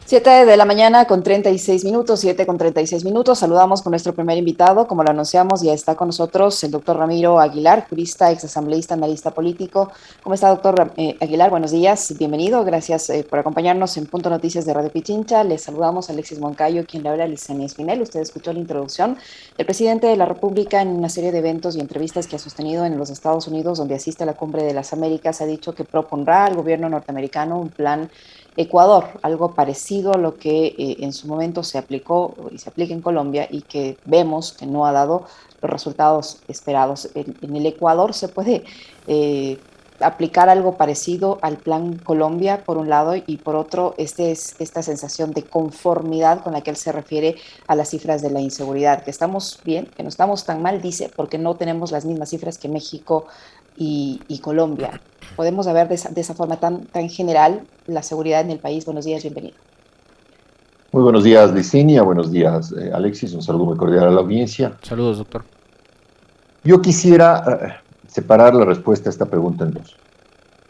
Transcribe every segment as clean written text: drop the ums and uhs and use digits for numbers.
7 de la mañana con 36 minutos, 7 con 36 minutos. Saludamos con nuestro primer invitado. Como lo anunciamos, ya está con nosotros el doctor Ramiro Aguilar, jurista, exasambleísta, analista político. ¿Cómo está, doctor Aguilar? Buenos días, bienvenido. Gracias por acompañarnos en Punto Noticias de Radio Pichincha. Les saludamos a Alexis Moncayo, quien le habla a Licenia Espinel. Usted escuchó la introducción del presidente de la República en una serie de eventos y entrevistas que ha sostenido en los Estados Unidos, donde asiste a la Cumbre de las Américas. Ha dicho que propondrá al gobierno norteamericano un plan Ecuador, algo parecido a lo que en su momento se aplicó y se aplica en Colombia y que vemos que no ha dado los resultados esperados. En el Ecuador se puede aplicar algo parecido al Plan Colombia, por un lado, y por otro, esta sensación de conformidad con la que él se refiere a las cifras de la inseguridad, que estamos bien, que no estamos tan mal, dice, porque no tenemos las mismas cifras que México y Colombia. Podemos ver de esa forma tan general la seguridad en el país. Buenos días, bienvenido. Muy buenos días, Licenia. Buenos días, Alexis. Un saludo muy cordial a la audiencia. Saludos, doctor. Yo quisiera separar la respuesta a esta pregunta en dos.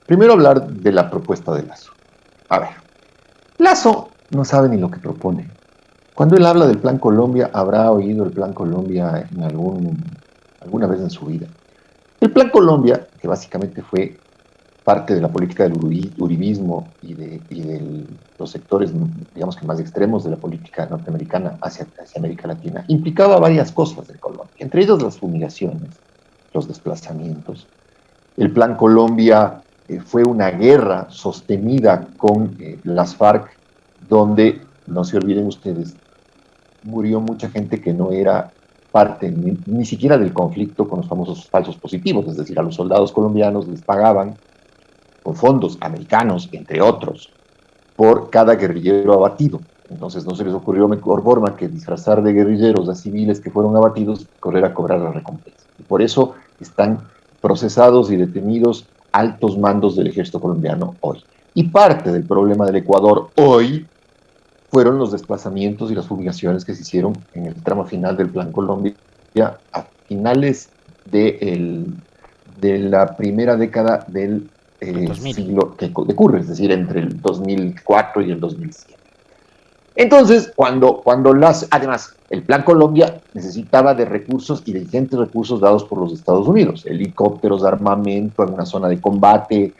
Primero, hablar de la propuesta de Lazo. A ver, Lazo no sabe ni lo que propone. Cuando él habla del Plan Colombia, habrá oído el Plan Colombia en alguna vez en su vida. El Plan Colombia, que básicamente fue parte de la política del uribismo y de los sectores, digamos que más extremos de la política norteamericana hacia América Latina, implicaba varias cosas en Colombia, entre ellos las fumigaciones, los desplazamientos. El Plan Colombia fue una guerra sostenida con las FARC, donde, no se olviden ustedes, murió mucha gente que no era parte ni siquiera del conflicto con los famosos falsos positivos, es decir, a los soldados colombianos les pagaban con fondos americanos, entre otros, por cada guerrillero abatido. Entonces no se les ocurrió mejor forma que disfrazar de guerrilleros a civiles que fueron abatidos y correr a cobrar la recompensa. Y por eso están procesados y detenidos altos mandos del ejército colombiano hoy. Y parte del problema del Ecuador hoy fueron los desplazamientos y las fumigaciones que se hicieron en el tramo final del Plan Colombia a finales de la primera década del siglo que ocurre, es decir, entre el 2004 y el 2007. Entonces, además, el Plan Colombia necesitaba de recursos y de ingentes recursos dados por los Estados Unidos, helicópteros, armamento en una zona de combate,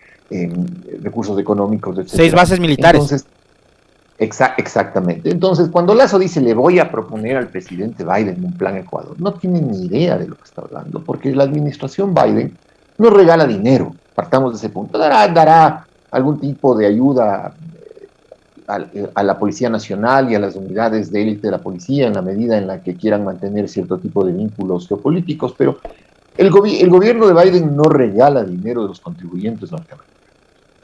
recursos económicos, etc. 6 bases militares. Entonces, exactamente. Entonces, cuando Lazo dice, le voy a proponer al presidente Biden un plan Ecuador, no tiene ni idea de lo que está hablando, porque la administración Biden no regala dinero. Partamos de ese punto. Dará algún tipo de ayuda a la Policía Nacional y a las unidades de élite de la policía en la medida en la que quieran mantener cierto tipo de vínculos geopolíticos, pero el gobierno de Biden no regala dinero de los contribuyentes norteamericanos.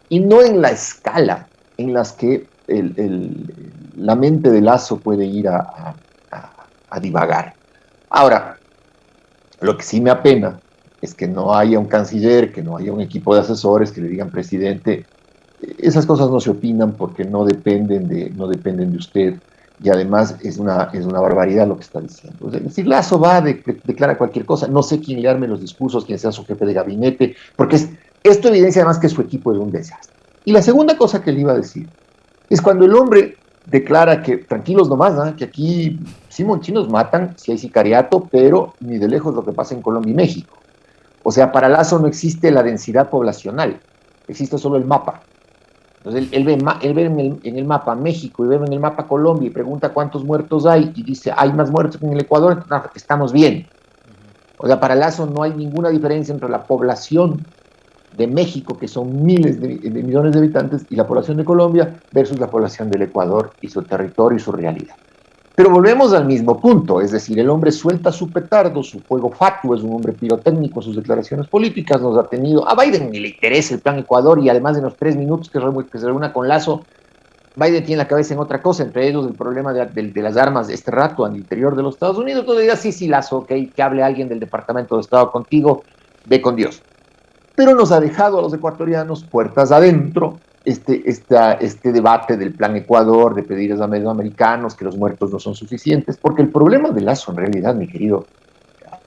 Y no en la escala en las que la mente de Lazo puede ir a divagar. Ahora, lo que sí me apena es que no haya un canciller, que no haya un equipo de asesores que le digan, presidente, esas cosas no se opinan porque no dependen de usted, y además es una barbaridad lo que está diciendo. Es decir, Lazo va, declara cualquier cosa, no sé quién le arme los discursos, quién sea su jefe de gabinete, porque esto evidencia además que su equipo es un desastre. Y la segunda cosa que le iba a decir es cuando el hombre declara que tranquilos nomás, ¿eh? Que aquí sí monchinos matan, sí hay sicariato, pero ni de lejos lo que pasa en Colombia y México. O sea, para Lazo no existe la densidad poblacional, existe solo el mapa. Entonces él ve en el mapa México y ve en el mapa Colombia y pregunta cuántos muertos hay y dice, hay más muertos que en el Ecuador, entonces estamos bien. O sea, para Lazo no hay ninguna diferencia entre la población de México, que son miles de millones de habitantes, y la población de Colombia versus la población del Ecuador y su territorio y su realidad. Pero volvemos al mismo punto, es decir, el hombre suelta su petardo, su fuego fatuo, es un hombre pirotécnico, sus declaraciones políticas nos ha tenido, a Biden ni le interesa el plan Ecuador y además de los 3 minutos que se reúna con Lazo, Biden tiene la cabeza en otra cosa, entre ellos el problema de las armas de este rato al interior de los Estados Unidos. Entonces diga, sí, Lazo, okay, que hable alguien del Departamento de Estado contigo, ve con Dios. Pero nos ha dejado a los ecuatorianos puertas adentro este debate del plan Ecuador, de pedir a los americanos que los muertos no son suficientes, porque el problema de Lazo en realidad, mi querido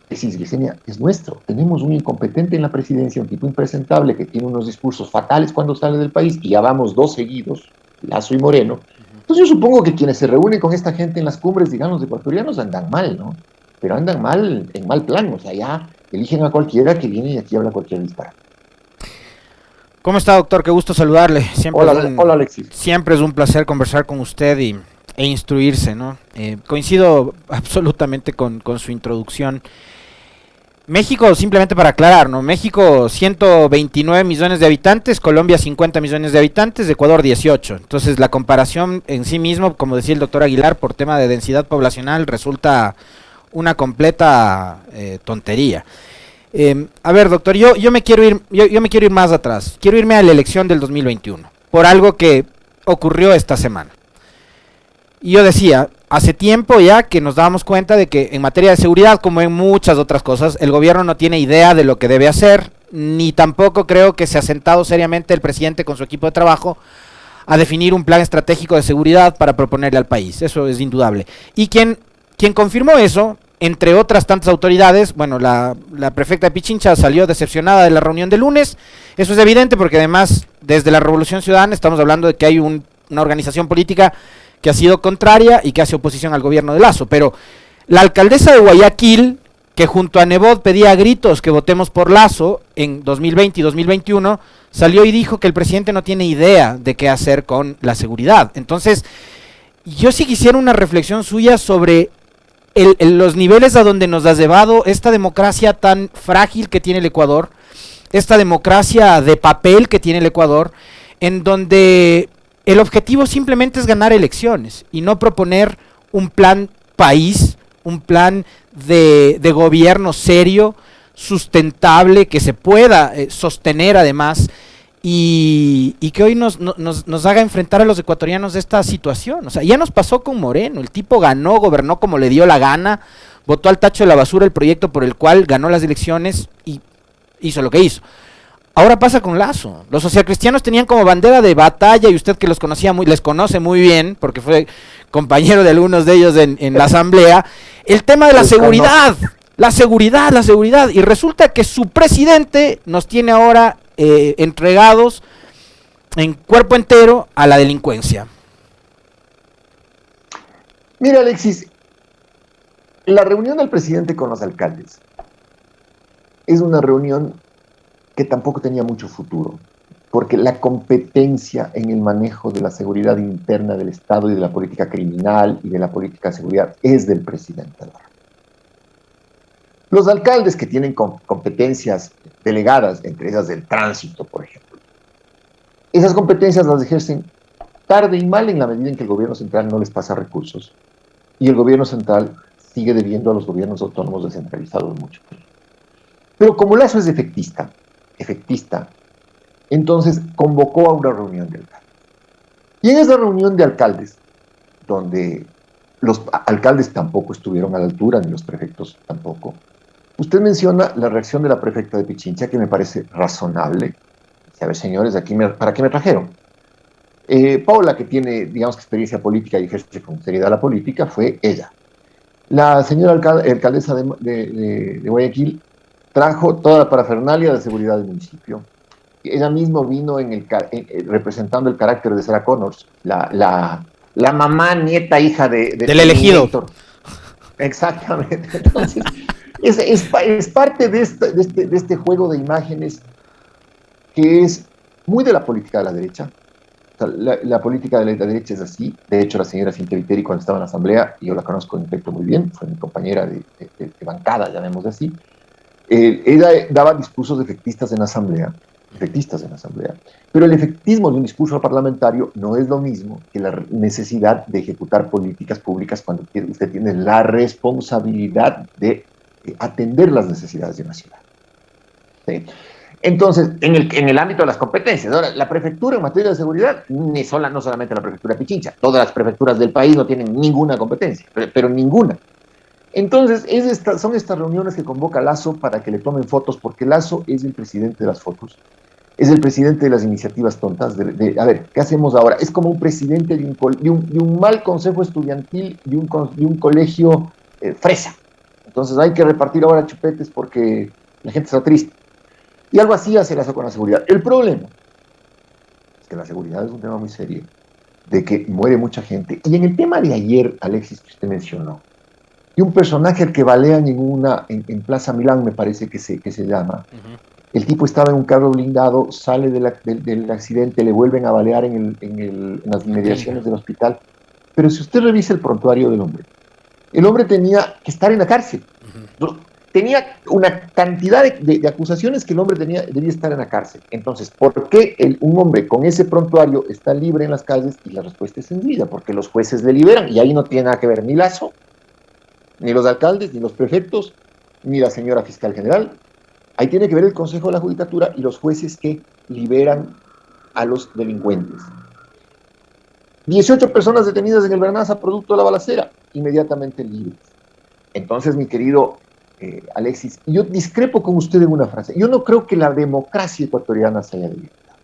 Alexis Glicenia, es nuestro. Tenemos un incompetente en la presidencia, un tipo impresentable que tiene unos discursos fatales cuando sale del país, y ya vamos 2 seguidos, Lazo y Moreno, Entonces yo supongo que quienes se reúnen con esta gente en las cumbres, digamos, los ecuatorianos andan mal, ¿no? Pero andan mal, en mal plan, o sea, ya eligen a cualquiera que viene y aquí habla cualquier disparate. ¿Cómo está, doctor? Qué gusto saludarle. Hola, Alexis. Siempre es un placer conversar con usted e instruirse, ¿no? Coincido absolutamente con su introducción. México, simplemente para aclarar, ¿no? México 129 millones de habitantes, Colombia 50 millones de habitantes, Ecuador 18. Entonces la comparación en sí mismo, como decía el doctor Aguilar, por tema de densidad poblacional resulta una completa tontería. A ver, doctor, yo me quiero ir más atrás. Quiero irme a la elección del 2021 por algo que ocurrió esta semana. Y yo decía, hace tiempo ya que nos dábamos cuenta de que en materia de seguridad, como en muchas otras cosas, el gobierno no tiene idea de lo que debe hacer, ni tampoco creo que se ha sentado seriamente el presidente con su equipo de trabajo a definir un plan estratégico de seguridad para proponerle al país. Eso es indudable. Y quien confirmó eso, entre otras tantas autoridades, bueno, la prefecta de Pichincha salió decepcionada de la reunión de lunes. Eso es evidente porque además, desde la Revolución Ciudadana, estamos hablando de que hay una organización política que ha sido contraria y que hace oposición al gobierno de Lazo. Pero la alcaldesa de Guayaquil, que junto a Nebot pedía a gritos que votemos por Lazo en 2020 y 2021, salió y dijo que el presidente no tiene idea de qué hacer con la seguridad. Entonces, yo sí quisiera una reflexión suya sobre los niveles a donde nos ha llevado esta democracia tan frágil que tiene el Ecuador, esta democracia de papel que tiene el Ecuador, en donde el objetivo simplemente es ganar elecciones y no proponer un plan país, un plan de gobierno serio, sustentable, que se pueda sostener además y que hoy nos haga enfrentar a los ecuatorianos de esta situación. O sea, ya nos pasó con Moreno, el tipo ganó, gobernó como le dio la gana, botó al tacho de la basura el proyecto por el cual ganó las elecciones y hizo lo que hizo. Ahora pasa con Lazo. Los socialcristianos tenían como bandera de batalla, y usted que les conoce muy bien, porque fue compañero de algunos de ellos en la asamblea, el tema de la seguridad. La seguridad. Y resulta que su presidente nos tiene ahora entregados en cuerpo entero a la delincuencia. Mira, Alexis, la reunión del presidente con los alcaldes es una reunión que tampoco tenía mucho futuro, porque la competencia en el manejo de la seguridad interna del Estado y de la política criminal y de la política de seguridad es del presidente. Los alcaldes que tienen competencias delegadas, entre ellas del tránsito, por ejemplo, esas competencias las ejercen tarde y mal en la medida en que el gobierno central no les pasa recursos y el gobierno central sigue debiendo a los gobiernos autónomos descentralizados mucho. Pero como Lazo es efectista, entonces convocó a una reunión de alcaldes. Y en esa reunión de alcaldes, donde los alcaldes tampoco estuvieron a la altura, ni los prefectos tampoco, usted menciona la reacción de la prefecta de Pichincha, que me parece razonable. A ver, señores, ¿para qué me trajeron? Paula, que tiene, digamos, experiencia política y ejerce con seriedad la política, fue ella. La señora alcaldesa de Guayaquil trajo toda la parafernalia de seguridad del municipio. Ella misma vino representando el carácter de Sarah Connors, la mamá, nieta, hija del elegido. Exactamente. Entonces, es parte de este juego de imágenes que es muy de la política de la derecha. O sea, la política de la derecha es así. De hecho, la señora Cintia Viteri, cuando estaba en la asamblea, y yo la conozco en efecto muy bien, fue mi compañera de bancada, llamémosle así. Ella daba discursos efectistas en la asamblea, pero el efectismo de un discurso parlamentario no es lo mismo que la necesidad de ejecutar políticas públicas cuando usted tiene la responsabilidad de atender las necesidades de una ciudad. ¿Sí? Entonces, en el ámbito de las competencias, ahora, la prefectura en materia de seguridad, no solamente la prefectura de Pichincha, todas las prefecturas del país no tienen ninguna competencia, pero ninguna. Entonces, son estas reuniones que convoca Lazo para que le tomen fotos, porque Lazo es el presidente de las fotos, es el presidente de las iniciativas tontas. A ver, ¿qué hacemos ahora? Es como un presidente de un mal consejo estudiantil, de un colegio fresa. Entonces hay que repartir ahora chupetes porque la gente está triste. Y algo así hace Lazo con la seguridad. El problema es que la seguridad es un tema muy serio. de que muere mucha gente. Y en el tema de ayer, Alexis, que usted mencionó, y un personaje al que balean en Plaza Milán, me parece que se llama. El tipo estaba en un carro blindado, sale del accidente, le vuelven a balear en las inmediaciones del hospital. Pero si usted revisa el prontuario del hombre, el hombre tenía que estar en la cárcel. Tenía una cantidad de acusaciones que el hombre debía estar en la cárcel. Entonces, ¿por qué un hombre con ese prontuario está libre en las calles? Y la respuesta es sencilla, porque los jueces le liberan, y ahí no tiene nada que ver ni Lazo, ni los alcaldes, ni los prefectos, ni la señora fiscal general. Ahí tiene que ver el Consejo de la Judicatura y los jueces que liberan a los delincuentes. 18 personas detenidas en el Bernaza producto de la balacera, inmediatamente libres. Entonces, mi querido Alexis, yo discrepo con usted en una frase. Yo no creo que la democracia ecuatoriana se haya debilitado.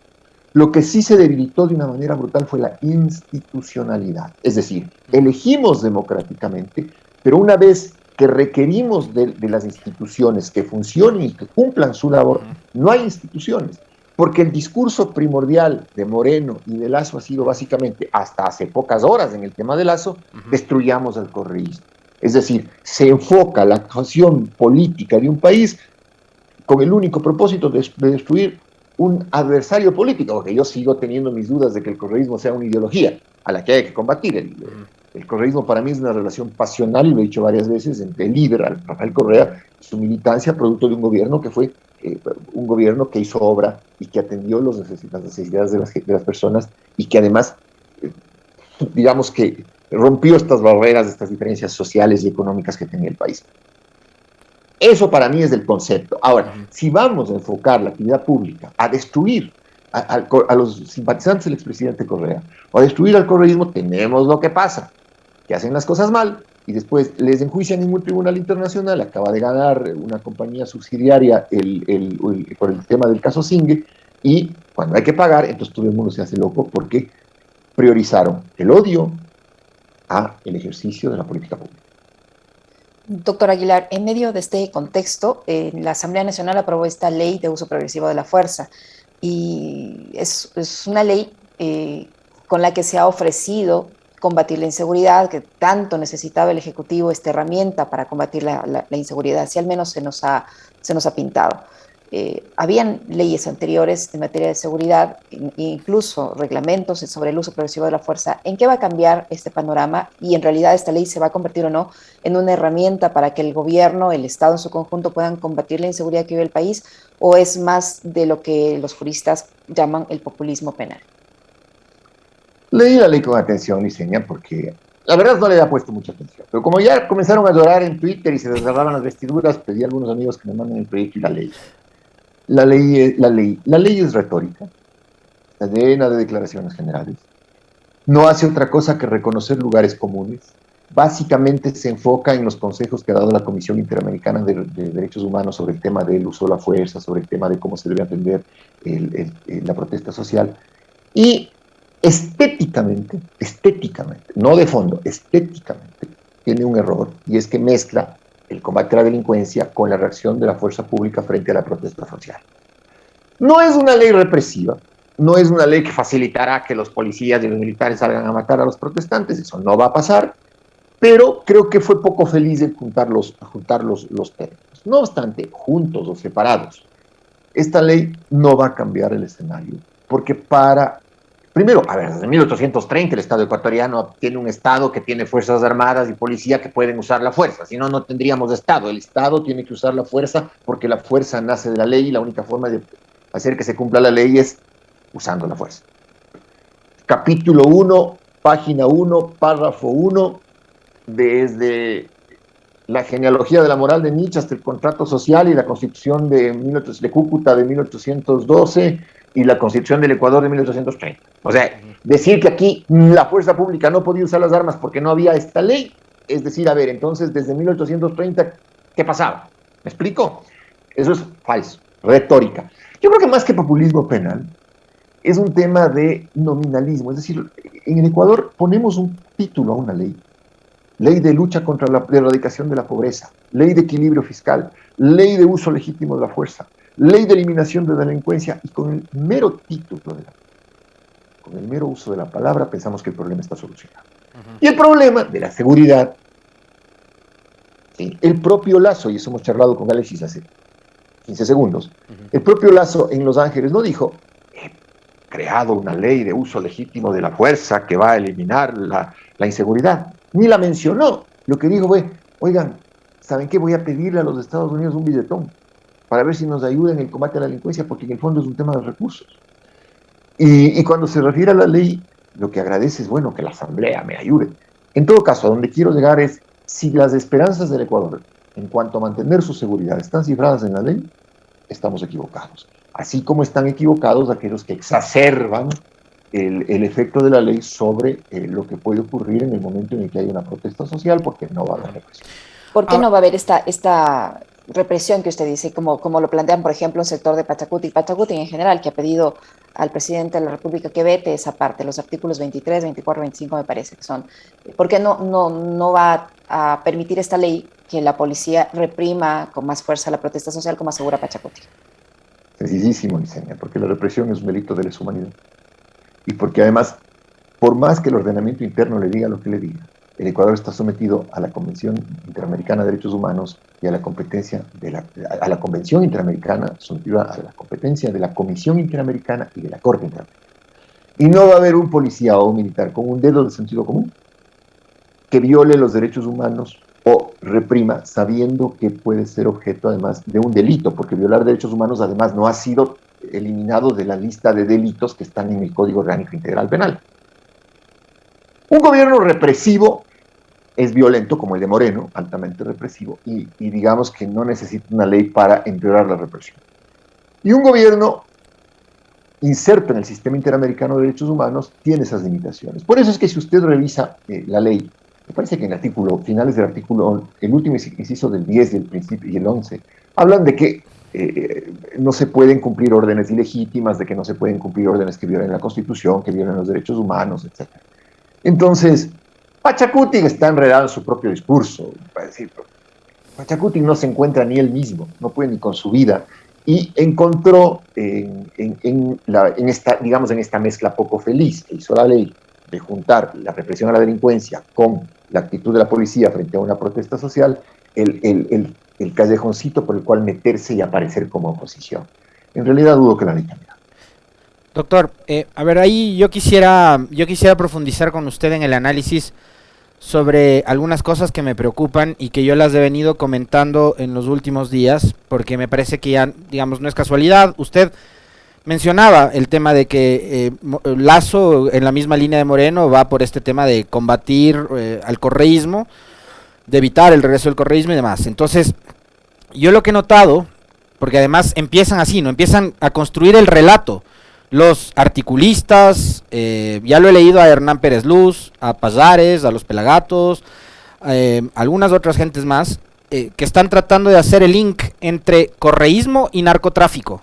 Lo que sí se debilitó de una manera brutal fue la institucionalidad. Es decir, elegimos democráticamente, pero una vez que requerimos de las instituciones que funcionen y que cumplan su labor, no hay instituciones. Porque el discurso primordial de Moreno y de Lazo ha sido básicamente, hasta hace pocas horas en el tema de Lazo, destruyamos al correísmo. Es decir, se enfoca la acción política de un país con el único propósito de destruir un adversario político, porque yo sigo teniendo mis dudas de que el correísmo sea una ideología a la que hay que combatir. El correísmo para mí es una relación pasional, y lo he dicho varias veces, entre el líder, Rafael Correa, y su militancia, producto de un gobierno que fue un gobierno que hizo obra y que atendió las necesidades de las personas, y que además, digamos que rompió estas barreras, estas diferencias sociales y económicas que tenía el país. Eso para mí es el concepto. Ahora, si vamos a enfocar la actividad pública a destruir a los simpatizantes del expresidente Correa, o a destruir al correísmo, tenemos lo que pasa, que hacen las cosas mal y después les enjuician en un tribunal internacional. Acaba de ganar una compañía subsidiaria por el tema del caso Singue, y cuando hay que pagar, entonces todo el mundo se hace loco porque priorizaron el odio a el ejercicio de la política pública. Doctor Aguilar, en medio de este contexto, la Asamblea Nacional aprobó esta ley de uso progresivo de la fuerza, y es una ley con la que se ha ofrecido combatir la inseguridad, que tanto necesitaba el Ejecutivo, esta herramienta para combatir la inseguridad, si al menos se nos ha pintado. Habían leyes anteriores en materia de seguridad, incluso reglamentos sobre el uso progresivo de la fuerza. ¿En qué va a cambiar este panorama? Y en realidad esta ley se va a convertir o no en una herramienta para que el gobierno, el Estado en su conjunto puedan combatir la inseguridad que vive el país, o es más de lo que los juristas llaman el populismo penal. Leí la ley con atención, Liceña, porque la verdad no le había puesto mucha atención. Pero como ya comenzaron a llorar en Twitter y se desgarraban las vestiduras, pedí a algunos amigos que me manden el proyecto y la ley. La ley es retórica, está llena de declaraciones generales. No hace otra cosa que reconocer lugares comunes. Básicamente se enfoca en los consejos que ha dado la Comisión Interamericana de Derechos Humanos sobre el tema del uso de la fuerza, sobre el tema de cómo se debe atender la protesta social. Y estéticamente, no de fondo, estéticamente, tiene un error, y es que mezcla el combate a la delincuencia con la reacción de la fuerza pública frente a la protesta social. No es una ley represiva, no es una ley que facilitará que los policías y los militares salgan a matar a los protestantes, eso no va a pasar, pero creo que fue poco feliz de juntar los términos. No obstante, juntos o separados, esta ley no va a cambiar el escenario, porque primero, a ver, desde 1830 el Estado ecuatoriano tiene un Estado que tiene fuerzas armadas y policía que pueden usar la fuerza, si no, no tendríamos Estado. El Estado tiene que usar la fuerza porque la fuerza nace de la ley, y la única forma de hacer que se cumpla la ley es usando la fuerza. Capítulo 1, página 1, párrafo 1, desde la genealogía de la moral de Nietzsche hasta el contrato social y la constitución de Cúcuta de 1812 y la constitución del Ecuador de 1830. O sea, decir que aquí la fuerza pública no podía usar las armas porque no había esta ley, es decir, a ver, entonces desde 1830, ¿qué pasaba? ¿Me explico? Eso es falso, retórica. Yo creo que más que populismo penal, es un tema de nominalismo. Es decir, en el Ecuador ponemos un título a una ley. Ley de lucha contra la erradicación de la pobreza, ley de equilibrio fiscal, ley de uso legítimo de la fuerza, ley de eliminación de la delincuencia, y con el mero título de la con el mero uso de la palabra pensamos que el problema está solucionado. Y el problema de la seguridad, ¿sí? El propio Lazo, y eso hemos charlado con Alexis hace 15 segundos, el propio Lazo en Los Ángeles no dijo, he creado una ley de uso legítimo de la fuerza que va a eliminar la inseguridad, ni la mencionó. Lo que dijo fue, oigan, ¿saben qué? Voy a pedirle a los Estados Unidos un billetón para ver si nos ayuda en el combate a la delincuencia, porque en el fondo es un tema de recursos. Y cuando se refiere a la ley, lo que agradece es, bueno, que la Asamblea me ayude. En todo caso, a donde quiero llegar es, si las esperanzas del Ecuador en cuanto a mantener su seguridad están cifradas en la ley, estamos equivocados. Así como están equivocados aquellos que exacerban el efecto de la ley sobre lo que puede ocurrir en el momento en el que hay una protesta social, porque no va a haber represión. ¿Por qué no va a haber esta represión que usted dice, como lo plantean, por ejemplo, un sector de Pachacuti en general, que ha pedido al presidente de la República que vete esa parte, los artículos 23, 24, 25 me parece que son? ¿Por qué no va a permitir esta ley que la policía reprima con más fuerza la protesta social, como asegura Pachacuti? Sencillísimo, Liceña, porque la represión es un delito de lesa humanidad. Y porque además, por más que el ordenamiento interno le diga lo que le diga, el Ecuador está sometido a la Convención Interamericana de Derechos Humanos y a la competencia a la Convención Interamericana, sometida a la competencia de la Comisión Interamericana y de la Corte Interamericana. Y no va a haber un policía o un militar con un dedo de sentido común que viole los derechos humanos o reprima, sabiendo que puede ser objeto además de un delito, porque violar derechos humanos además no ha sido eliminado de la lista de delitos que están en el Código Orgánico Integral Penal. Un gobierno represivo es violento, como el de Moreno, altamente represivo, y digamos que no necesita una ley para empeorar la represión. Y un gobierno inserto en el sistema interamericano de derechos humanos tiene esas limitaciones. Por eso es que si usted revisa la ley, me parece que en finales del artículo, el último inciso del 10 y el principio y el 11, hablan de que no se pueden cumplir órdenes ilegítimas, de que no se pueden cumplir órdenes que violen la Constitución, que violen los derechos humanos, etc. Entonces, Pachacuti está enredado en su propio discurso, para decir, Pachacuti no se encuentra ni él mismo, no puede ni con su vida, y encontró en esta mezcla poco feliz que hizo la ley de juntar la represión a la delincuencia con la actitud de la policía frente a una protesta social, el callejoncito por el cual meterse y aparecer como oposición. En realidad dudo que la ley cambie. Doctor, a ver, ahí yo quisiera profundizar con usted en el análisis sobre algunas cosas que me preocupan y que yo las he venido comentando en los últimos días, porque me parece que ya, digamos, no es casualidad. Usted mencionaba el tema de que Lazo, en la misma línea de Moreno, va por este tema de combatir al correísmo, de evitar el regreso del correísmo y demás. Entonces, yo lo que he notado, porque además empiezan así, ¿no? Empiezan a construir el relato. Los articulistas, ya lo he leído a Hernán Pérez Luz, a Pazares, a los Pelagatos, algunas otras gentes más, que están tratando de hacer el link entre correísmo y narcotráfico.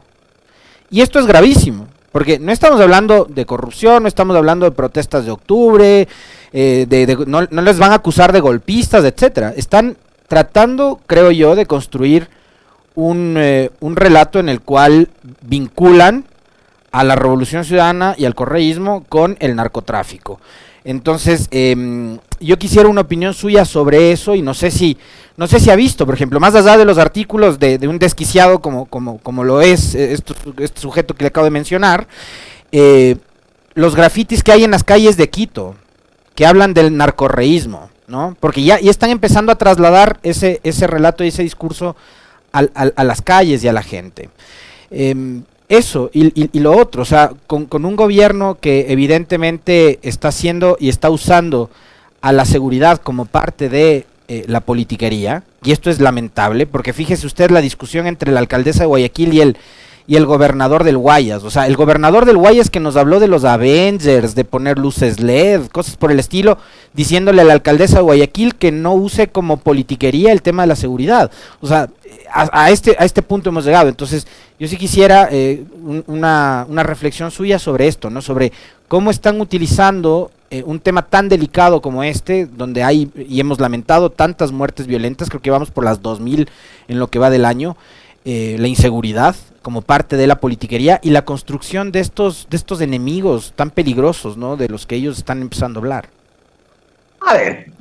Y esto es gravísimo, porque no estamos hablando de corrupción, no estamos hablando de protestas de octubre, no les van a acusar de golpistas, etcétera. Están tratando, creo yo, de construir un relato en el cual vinculan a la Revolución Ciudadana y al correísmo con el narcotráfico. Entonces, yo quisiera una opinión suya sobre eso, y no sé si ha visto, por ejemplo, más allá de los artículos de un desquiciado como lo es este sujeto que le acabo de mencionar, los grafitis que hay en las calles de Quito, que hablan del narcorreísmo, ¿no? Porque ya están empezando a trasladar ese relato y ese discurso a las calles y a la gente. Eso, y lo otro, o sea, con un gobierno que evidentemente está haciendo y está usando a la seguridad como parte de la politiquería, y esto es lamentable, porque fíjese usted la discusión entre la alcaldesa de Guayaquil y el gobernador del Guayas. O sea, el gobernador del Guayas que nos habló de los Avengers, de poner luces LED, cosas por el estilo, diciéndole a la alcaldesa de Guayaquil que no use como politiquería el tema de la seguridad. O sea, a este punto hemos llegado. Entonces, yo sí quisiera una reflexión suya sobre esto, ¿no? Sobre cómo están utilizando un tema tan delicado como este, donde hay, y hemos lamentado tantas muertes violentas, creo que vamos por las 2000 en lo que va del año, la inseguridad como parte de la politiquería y la construcción de estos enemigos tan peligrosos, ¿no? De los que ellos están empezando a hablar. A ver,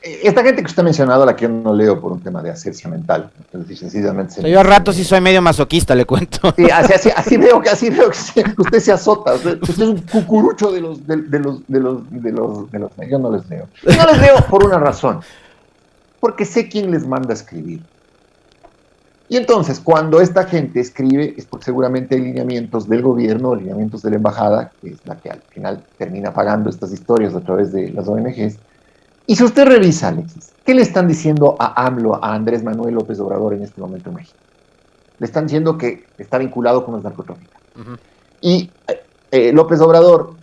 esta gente que usted ha mencionado, la que yo no leo por un tema de asepsia mental, es decir, sencillamente... Yo a rato sí soy medio masoquista, le cuento. Sí, así veo que usted se azota, usted es un cucurucho de los... Yo no les leo. No les leo por una razón, porque sé quién les manda a escribir. Y entonces, cuando esta gente escribe, es porque seguramente hay lineamientos del gobierno, lineamientos de la embajada, que es la que al final termina pagando estas historias a través de las ONGs. Y si usted revisa, Alexis, ¿qué le están diciendo a AMLO, a Andrés Manuel López Obrador en este momento en México? Le están diciendo que está vinculado con los narcotraficantes. Uh-huh. Y López Obrador,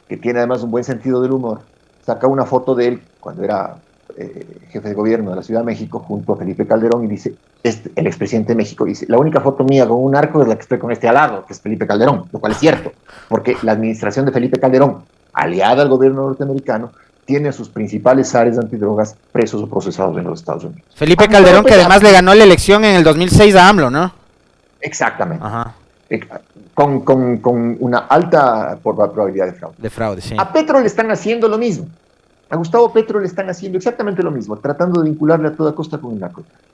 que tiene además un buen sentido del humor, saca una foto de él cuando era jefe de gobierno de la Ciudad de México junto a Felipe Calderón y dice, el expresidente de México dice, la única foto mía con un narco es la que estoy con este al lado, que es Felipe Calderón, lo cual es cierto, porque la administración de Felipe Calderón, aliada al gobierno norteamericano, tiene a sus principales zares antidrogas presos o procesados en los Estados Unidos. Felipe Calderón, que además le ganó la elección en el 2006 a AMLO, ¿no? Exactamente. Ajá. Con una alta probabilidad de fraude. De fraude, sí. A Petro le están haciendo lo mismo. A Gustavo Petro le están haciendo exactamente lo mismo, tratando de vincularle a toda costa con el narcotráfico.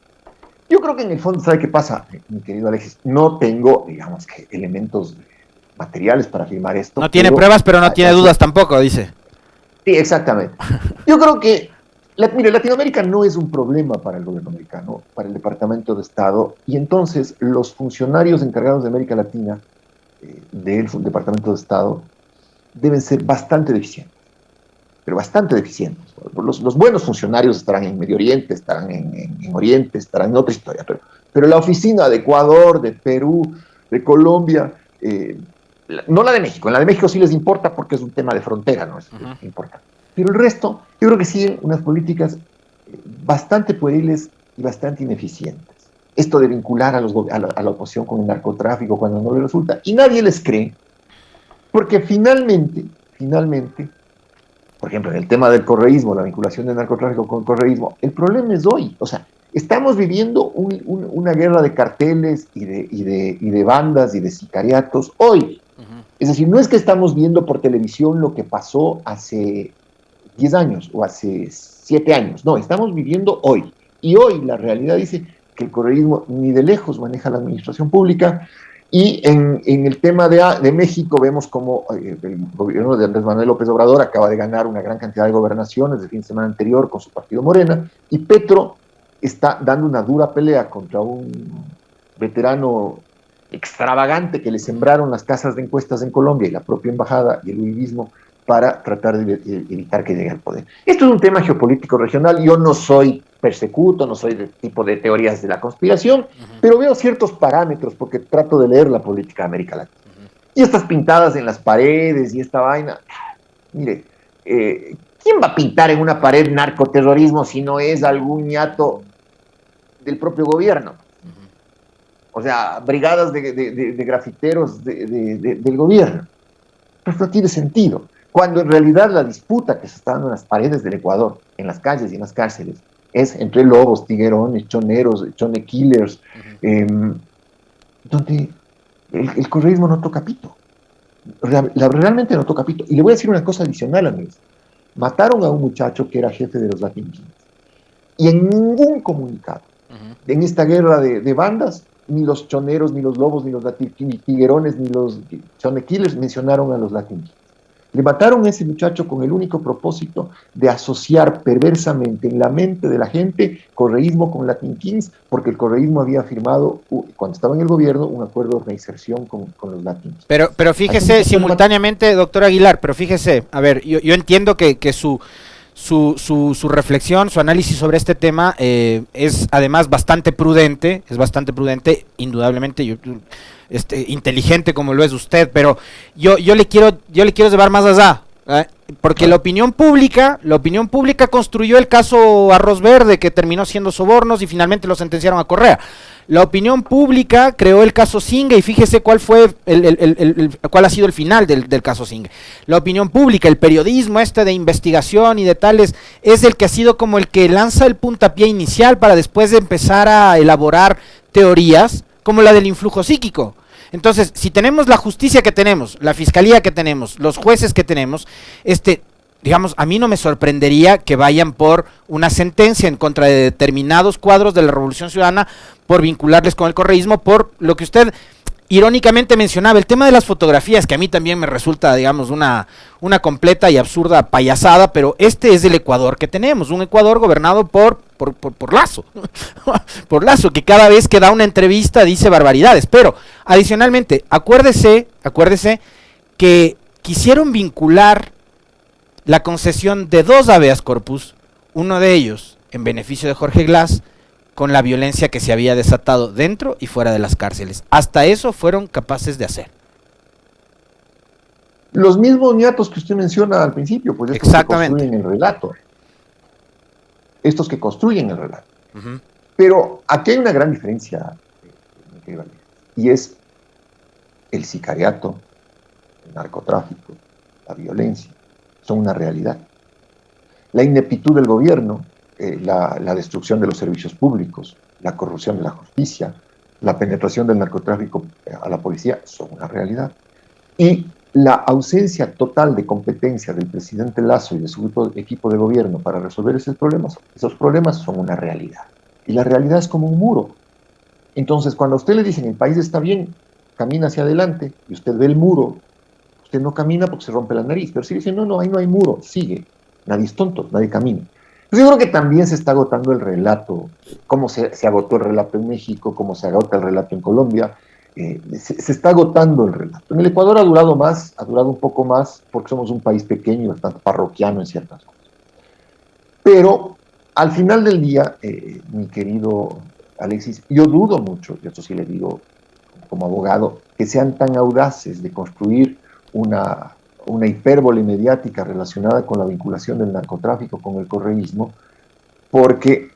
Yo creo que en el fondo, ¿sabe qué pasa, mi querido Alexis? No tengo, digamos, que elementos materiales para afirmar esto. No tiene pruebas, pero no tiene dudas tampoco, dice. Sí, exactamente. Yo creo que, mire, Latinoamérica no es un problema para el gobierno americano, para el Departamento de Estado, y entonces los funcionarios encargados de América Latina del Departamento de Estado deben ser bastante deficientes, pero bastante deficientes. Los buenos funcionarios estarán en Medio Oriente, estarán en Oriente, estarán en otra historia, pero la oficina de Ecuador, de Perú, de Colombia, no la de México, en la de México sí les importa porque es un tema de frontera, no es importante. Pero el resto, yo creo que siguen unas políticas bastante pueriles y bastante ineficientes. Esto de vincular a la oposición con el narcotráfico cuando no le resulta, y nadie les cree, porque finalmente, por ejemplo, en el tema del correísmo, la vinculación del narcotráfico con el correísmo, el problema es hoy, o sea, estamos viviendo una guerra de carteles y de bandas y de sicariatos hoy. Uh-huh. Es decir, no es que estamos viendo por televisión lo que pasó hace 10 años o hace 7 años, no, estamos viviendo hoy. Y hoy la realidad dice que el correísmo ni de lejos maneja la administración pública. Y en el tema de México vemos como el gobierno de Andrés Manuel López Obrador acaba de ganar una gran cantidad de gobernaciones el fin de semana anterior con su partido Morena, y Petro está dando una dura pelea contra un veterano extravagante que le sembraron las casas de encuestas en Colombia y la propia embajada y el uribismo para tratar de evitar que llegue al poder. Esto es un tema geopolítico regional. Yo no soy persecuto, no soy del tipo de teorías de la conspiración, pero veo ciertos parámetros porque trato de leer la política de América Latina. Y estas pintadas en las paredes y esta vaina, mire, ¿quién va a pintar en una pared narcoterrorismo si no es algún ñato del propio gobierno? O sea, brigadas de grafiteros del gobierno. Pues no tiene sentido. Cuando en realidad la disputa que se está dando en las paredes del Ecuador, en las calles y en las cárceles, es entre lobos, tiguerones, choneros, chone killers, donde el correísmo no toca pito. Realmente no toca pito. Y le voy a decir una cosa adicional, amigos. Mataron a un muchacho que era jefe de los Latin Kings. Y en ningún comunicado, en esta guerra de bandas, ni los choneros, ni los lobos, ni los tiguerones, ni los chone killers mencionaron a los Latin Kings. Le mataron a ese muchacho con el único propósito de asociar perversamente en la mente de la gente correísmo con Latin Kings, porque el correísmo había firmado, cuando estaba en el gobierno, un acuerdo de reinserción con los Latin Kings. Pero fíjese simultáneamente, doctor Aguilar, pero fíjese, a ver, yo entiendo que su reflexión, su análisis sobre este tema es además bastante prudente, indudablemente, inteligente como lo es usted, pero yo le quiero llevar más allá, porque la opinión pública construyó el caso Arroz Verde, que terminó siendo sobornos y finalmente lo sentenciaron a Correa. La opinión pública creó el caso Singue y fíjese cuál fue cuál ha sido el final del caso Singue. La opinión pública, el periodismo de investigación y de tales, es el que ha sido como el que lanza el puntapié inicial para después de empezar a elaborar teorías como la del influjo psíquico. Entonces, si tenemos la justicia que tenemos, la fiscalía que tenemos, los jueces que tenemos, digamos, a mí no me sorprendería que vayan por una sentencia en contra de determinados cuadros de la Revolución Ciudadana por vincularles con el correísmo, por lo que usted irónicamente mencionaba, el tema de las fotografías, que a mí también me resulta, digamos, una completa y absurda payasada, pero este es el Ecuador que tenemos, un Ecuador gobernado por Lazo, por Lazo, que cada vez que da una entrevista dice barbaridades, pero adicionalmente, acuérdese que quisieron vincular la concesión de 2 habeas corpus, uno de ellos en beneficio de Jorge Glass, con la violencia que se había desatado dentro y fuera de las cárceles. Hasta eso fueron capaces de hacer. Los mismos ñatos que usted menciona al principio, pues estos que construyen el relato. Estos que construyen el relato. Uh-huh. Pero aquí hay una gran diferencia, y es el sicariato, el narcotráfico, la violencia, son una realidad. La ineptitud del gobierno, la destrucción de los servicios públicos, la corrupción de la justicia, la penetración del narcotráfico a la policía, son una realidad. Y la ausencia total de competencia del presidente Lazo y de su equipo de gobierno para resolver esos problemas son una realidad. Y la realidad es como un muro. Entonces, cuando a usted le dicen el país está bien, camina hacia adelante, y usted ve el muro, usted no camina porque se rompe la nariz. Pero si dicen, no, ahí no hay muro, sigue. Nadie es tonto, nadie camina. Yo creo que también se está agotando el relato, cómo se agotó el relato en México, cómo se agota el relato en Colombia. Se está agotando el relato. En el Ecuador ha durado un poco más, porque somos un país pequeño y bastante parroquiano en ciertas cosas. Pero al final del día, mi querido Alexis, yo dudo mucho, y esto sí le digo como abogado, que sean tan audaces de construir una hipérbole mediática relacionada con la vinculación del narcotráfico con el correísmo, porque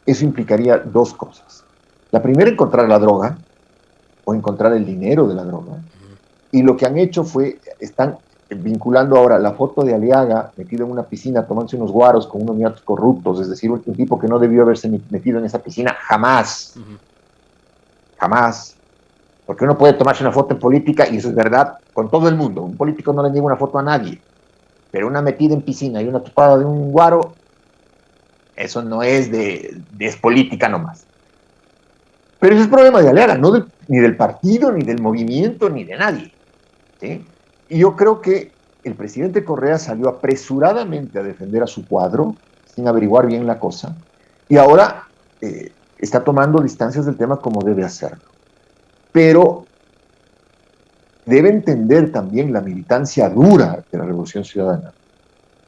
eso implicaría 2 cosas. La primera, encontrar la droga, o encontrar el dinero de la droga, y lo que han hecho están vinculando ahora la foto de Aliaga metido en una piscina tomándose unos guaros con unos niños corruptos, es decir, un tipo que no debió haberse metido en esa piscina jamás, jamás. Porque uno puede tomarse una foto en política, y eso es verdad, con todo el mundo. Un político no le niega una foto a nadie. Pero una metida en piscina y una topada de un guaro, eso no es es política nomás. Pero ese es problema de Aleara, no ni del partido, ni del movimiento, ni de nadie. ¿Sí? Y yo creo que el presidente Correa salió apresuradamente a defender a su cuadro, sin averiguar bien la cosa, y ahora está tomando distancias del tema como debe hacerlo. Pero debe entender también la militancia dura de la Revolución Ciudadana,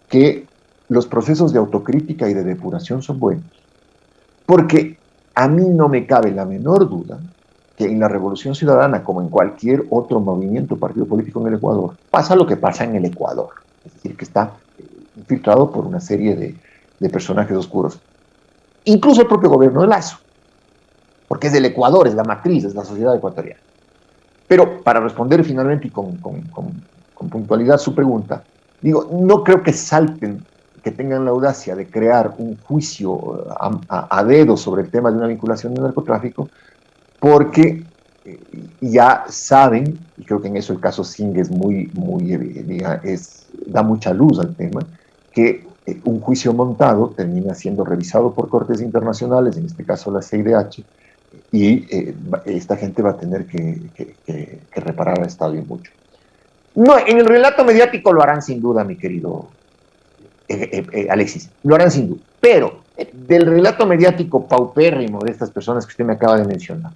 que los procesos de autocrítica y de depuración son buenos. Porque a mí no me cabe la menor duda que en la Revolución Ciudadana, como en cualquier otro movimiento, partido político en el Ecuador, pasa lo que pasa en el Ecuador. Es decir, que está infiltrado por una serie de personajes oscuros. Incluso el propio gobierno de Lazo. Porque es del Ecuador, es la matriz, es la sociedad ecuatoriana. Pero para responder finalmente y con puntualidad su pregunta, digo, no creo que salten, que tengan la audacia de crear un juicio a dedo sobre el tema de una vinculación de narcotráfico, porque ya saben, y creo que en eso el caso Singh es da mucha luz al tema, que un juicio montado termina siendo revisado por cortes internacionales, en este caso la CIDH, y esta gente va a tener que reparar al Estado y mucho. No, en el relato mediático lo harán sin duda, mi querido Alexis, lo harán sin duda, pero del relato mediático paupérrimo de estas personas que usted me acaba de mencionar,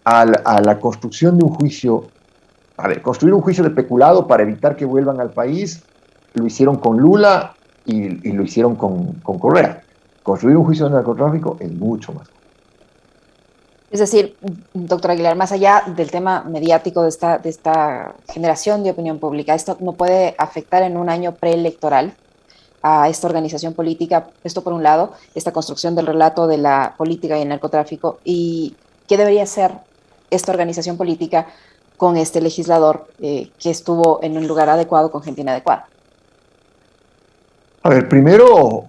a la construcción de un juicio, construir un juicio de peculado para evitar que vuelvan al país, lo hicieron con Lula y lo hicieron con Correa. Construir un juicio de narcotráfico es mucho más. Es decir, doctor Aguilar, más allá del tema mediático de esta generación de opinión pública, ¿esto no puede afectar en un año preelectoral a esta organización política? Esto por un lado, esta construcción del relato de la política y el narcotráfico, y qué debería hacer esta organización política con este legislador que estuvo en un lugar adecuado con gente inadecuada. A ver, primero,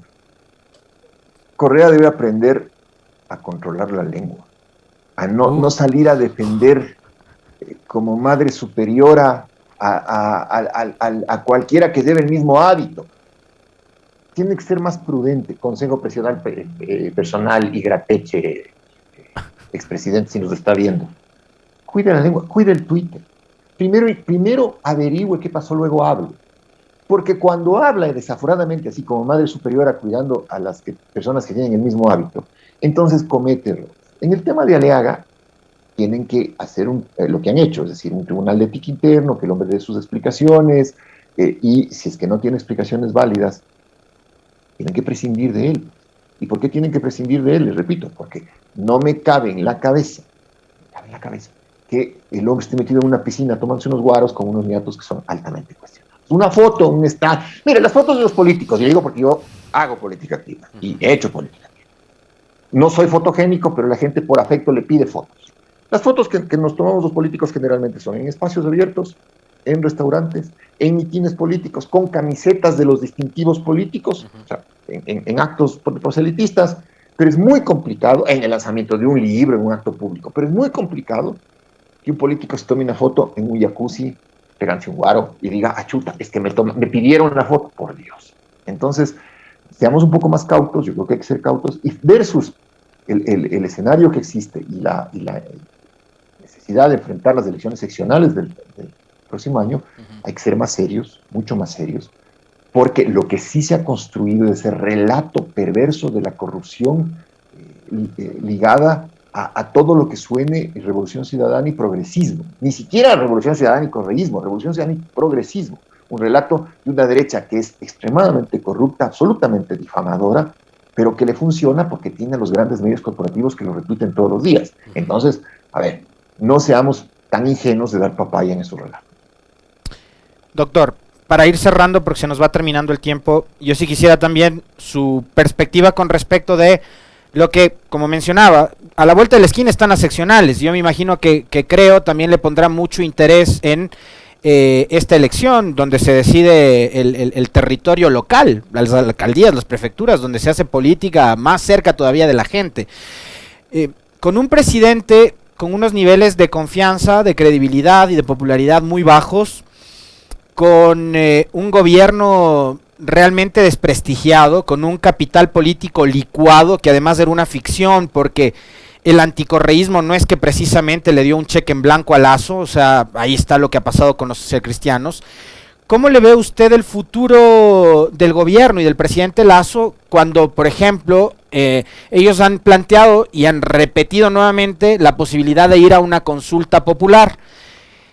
Correa debe aprender a controlar la lengua, a no salir a defender como madre superiora a cualquiera que lleve el mismo hábito. Tiene que ser más prudente. Consejo personal y Grateche, expresidente, si nos está viendo. Cuide la lengua, cuide el Twitter. Primero averigüe qué pasó, luego hable. Porque cuando habla desaforadamente, así como madre superiora, cuidando a las personas que tienen el mismo hábito, entonces comete errores. En el tema de Aliaga, tienen que hacer lo que han hecho, es decir, un tribunal de ética interno, que el hombre dé sus explicaciones, y si es que no tiene explicaciones válidas, tienen que prescindir de él. ¿Y por qué tienen que prescindir de él? Les repito, porque no me cabe en la cabeza, que el hombre esté metido en una piscina tomándose unos guaros con unos niatos que son altamente cuestionados. Una foto, un estado. Mire, las fotos de los políticos, yo digo porque yo hago política activa y he hecho política activa. No soy fotogénico, pero la gente por afecto le pide fotos. Las fotos que nos tomamos los políticos generalmente son en espacios abiertos, en restaurantes, en mitines políticos, con camisetas de los distintivos políticos, o sea, en actos proselitistas, pero es muy complicado, en el lanzamiento de un libro, en un acto público, pero es muy complicado que un político se tome una foto en un jacuzzi, pegándose un guaro y diga, chuta, es que me pidieron una foto, por Dios. Entonces, seamos un poco más cautos, yo creo que hay que ser cautos, y versus el escenario que existe y la necesidad de enfrentar las elecciones seccionales del próximo año, hay que ser más serios, mucho más serios, porque lo que sí se ha construido es ese relato perverso de la corrupción ligada a todo lo que suene revolución ciudadana y progresismo. Ni siquiera revolución ciudadana y correísmo, revolución ciudadana y progresismo. Un relato de una derecha que es extremadamente corrupta, absolutamente difamadora, pero que le funciona porque tiene los grandes medios corporativos que lo repiten todos los días. Entonces, a ver, no seamos tan ingenuos de dar papaya en esos relatos. Doctor, para ir cerrando, porque se nos va terminando el tiempo, yo sí quisiera también su perspectiva con respecto de lo que, como mencionaba, a la vuelta de la esquina están las seccionales. Yo me imagino que creo también le pondrá mucho interés en esta elección, donde se decide el territorio local, las alcaldías, las prefecturas, donde se hace política más cerca todavía de la gente. Con un presidente con unos niveles de confianza, de credibilidad y de popularidad muy bajos, con un gobierno realmente desprestigiado, con un capital político licuado, que además era una ficción, porque el anticorreísmo no es que precisamente le dio un cheque en blanco a Lasso, o sea, ahí está lo que ha pasado con los socialcristianos. ¿Cómo le ve usted el futuro del gobierno y del presidente Lasso cuando, por ejemplo, ellos han planteado y han repetido nuevamente la posibilidad de ir a una consulta popular,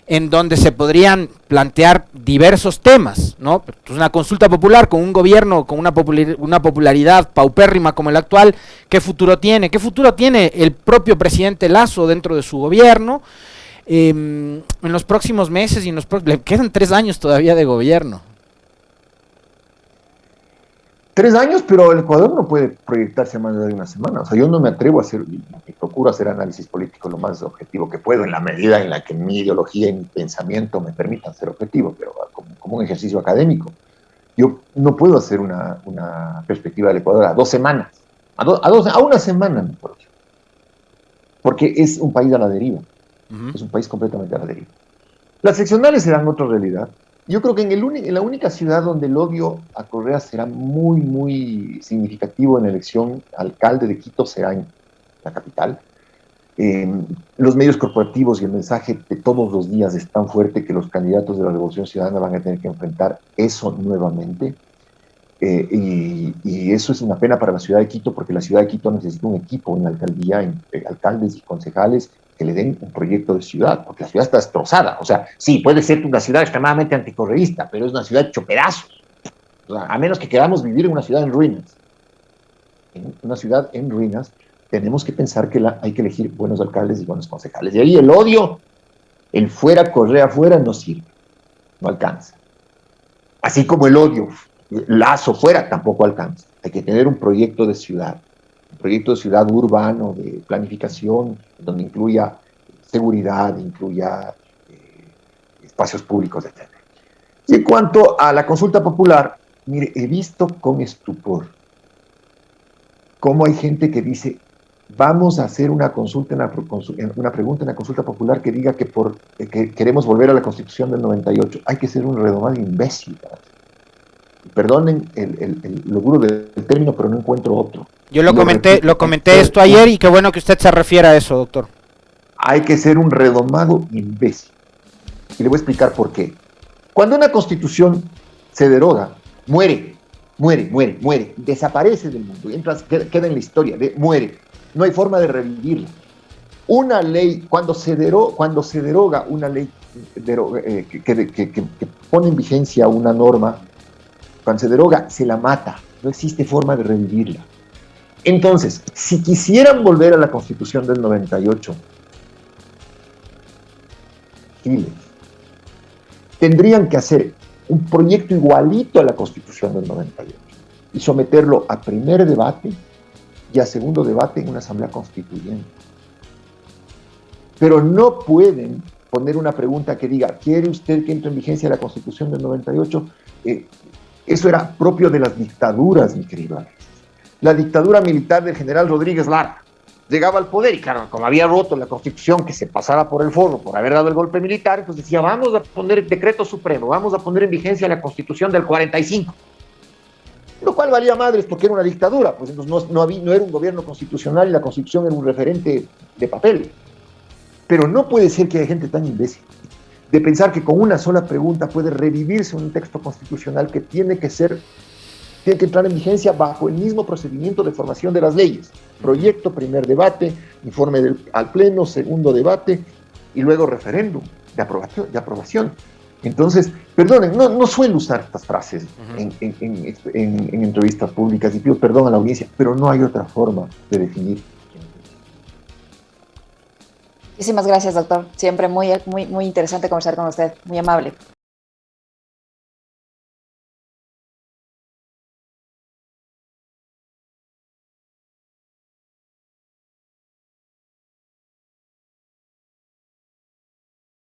en donde se podrían plantear diversos temas, ¿no? Pues una consulta popular con un gobierno con una popularidad paupérrima como el actual, ¿qué futuro tiene? ¿Qué futuro tiene el propio presidente Lasso dentro de su gobierno? En los próximos meses y le quedan 3 años todavía de gobierno. 3 años, pero el Ecuador no puede proyectarse más de una semana. O sea, yo no me atrevo a hacer, y procuro hacer análisis político lo más objetivo que puedo, en la medida en la que mi ideología y mi pensamiento me permitan ser objetivo, pero como un ejercicio académico. Yo no puedo hacer una perspectiva del Ecuador a 2 semanas, a una semana, mejor dicho, porque es un país a la deriva. Es un país completamente a la deriva. Las seccionales serán otra realidad. Yo creo que en la única ciudad donde el odio a Correa será muy, muy significativo en la elección alcalde de Quito será en la capital. Los medios corporativos y el mensaje de todos los días es tan fuerte que los candidatos de la Revolución Ciudadana van a tener que enfrentar eso nuevamente. Y eso es una pena para la ciudad de Quito, porque la ciudad de Quito necesita un equipo, una alcaldía, alcaldes y concejales que le den un proyecto de ciudad, porque la ciudad está destrozada. O sea, sí, puede ser una ciudad extremadamente anticorreísta, pero es una ciudad hecho pedazos. O sea, a menos que queramos vivir en una ciudad en ruinas. En una ciudad en ruinas, tenemos que pensar que hay que elegir buenos alcaldes y buenos concejales. Y ahí el odio, el fuera, Correa fuera, no sirve, no alcanza. Así como el odio, Lasso fuera, tampoco alcanza. Hay que tener un proyecto de ciudad. Un proyecto de ciudad urbano, de planificación, donde incluya seguridad, incluya espacios públicos, etc. Y en cuanto a la consulta popular, mire, he visto con estupor cómo hay gente que dice, vamos a hacer una consulta, una pregunta en la consulta popular que diga que queremos volver a la Constitución del 98. Hay que ser un redomado imbécil. Perdonen lo duro del término, pero no encuentro otro. Yo lo comenté esto ayer y qué bueno que usted se refiere a eso, doctor. Hay que ser un redomado imbécil. Y le voy a explicar por qué. Cuando una Constitución se deroga, muere, desaparece del mundo, queda en la historia, muere. No hay forma de revivirla. Una ley, cuando se deroga una ley que pone en vigencia una norma, cuando se deroga, se la mata. No existe forma de revivirla. Entonces, si quisieran volver a la Constitución del 98, tendrían que hacer un proyecto igualito a la Constitución del 98 y someterlo a primer debate y a segundo debate en una asamblea constituyente. Pero no pueden poner una pregunta que diga, ¿quiere usted que entre en vigencia la Constitución del 98? Eso era propio de las dictaduras, mi querido Alex. La dictadura militar del general Rodríguez Lara llegaba al poder y claro, como había roto la Constitución que se pasara por el forro por haber dado el golpe militar, pues decía, vamos a poner decreto supremo, vamos a poner en vigencia la Constitución del 45. Lo cual valía madres porque era una dictadura, pues entonces no era un gobierno constitucional y la Constitución era un referente de papel. Pero no puede ser que haya gente tan imbécil de pensar que con una sola pregunta puede revivirse un texto constitucional que tiene que entrar en vigencia bajo el mismo procedimiento de formación de las leyes. Proyecto, primer debate, informe al Pleno, segundo debate y luego referéndum de aprobación. Entonces, perdonen, no suelo usar estas frases en entrevistas públicas y pido perdón a la audiencia, pero no hay otra forma de definir. Muchísimas gracias, doctor. Siempre muy interesante conversar con usted. Muy amable.